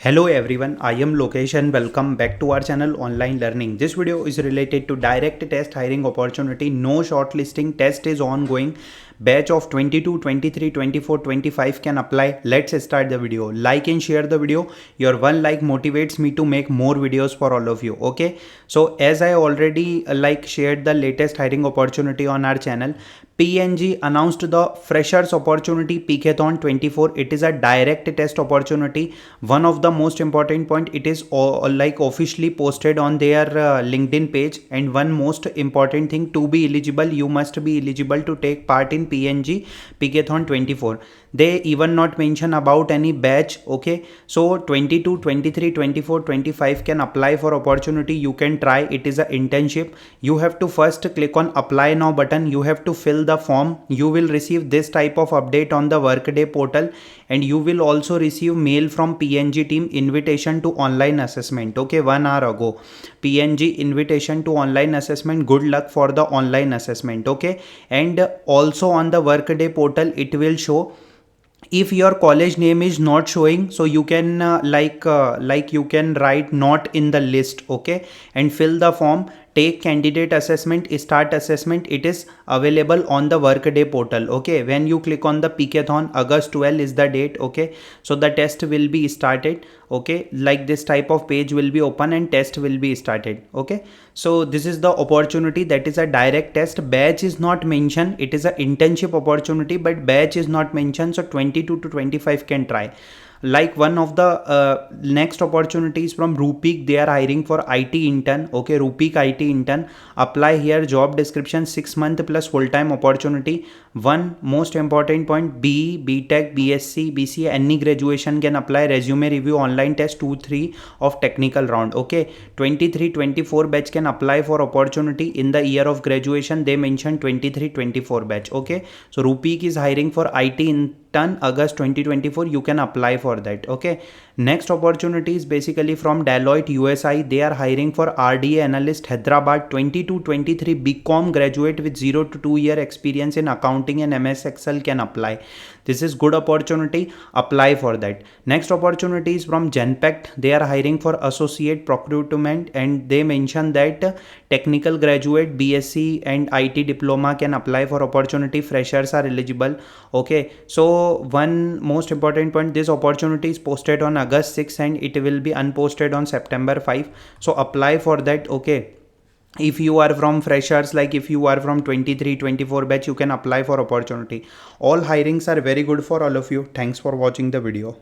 Hello everyone, I am Lokesh and welcome back to our channel Online Learning. This video is related to direct test hiring opportunity. No shortlisting, test is ongoing. Batch of 22, 23, 24, 25 can apply. Let's start the video. Like and share the video. Your one like motivates me to make more videos for all of you. Okay. So as I already shared the latest hiring opportunity on our channel, PNG announced the freshers opportunity Peakathon 24. It is a direct test opportunity. One of the most important point, it is officially posted on their LinkedIn page. And one most important thing, to be eligible, you must be eligible to take part in PNG Peakathon 24. They even not mention about any batch. Okay, so 22, 23, 24, 25 can apply for opportunity. You can try. It is an internship. You have to first click on apply now button. You have to fill the form. You will receive this type of update on the Workday portal, and you will also receive mail from PNG team invitation to online assessment. Okay, 1 hour ago, PNG invitation to online assessment. Good luck for the online assessment. Okay, and also on the Workday portal it will show. If your college name is not showing, so you can you can write not in the list. Okay, and fill the form. Take candidate assessment, start assessment. It is available on the Workday portal. Okay, when you click on the Peakathon, August 12 is the date. Okay, so the test will be started. Okay, like this type of page will be open and test will be started. Okay, so this is the opportunity, that is a direct test. Batch is not mentioned. It is an internship opportunity, but batch is not mentioned. So 22 to 25 can try. Like one of the next opportunities from Rupeek, they are hiring for IT intern. Okay, Rupeek IT intern, apply here. Job description, 6 month plus full-time opportunity. One most important point, BE, BTech, BSc, BCA, any graduation can apply. Resume review, online test, 2-3 of technical round. Okay, 23-24 batch can apply for opportunity in the year of graduation. They mentioned 23-24 batch. Okay, so Rupeek is hiring for IT intern August 2024. You can apply for that. Okay, next opportunity is basically from Deloitte USI. They are hiring for RDA analyst Hyderabad, 22-23 BCom graduate with 0 to 2 year experience in accounting and MS Excel can apply. This is good opportunity. Apply for that. Next opportunity is from Genpact. They are hiring for associate procurement, and they mention that technical graduate, BSc and IT diploma can apply for opportunity. Freshers are eligible. Okay, so one most important point, this opportunity is posted on August 6 and it will be unposted on September 5. So apply for that. Okay, if you are from freshers, like if you are from 23-24 batch, you can apply for opportunity. All hirings are very good for all of you. Thanks for watching the video.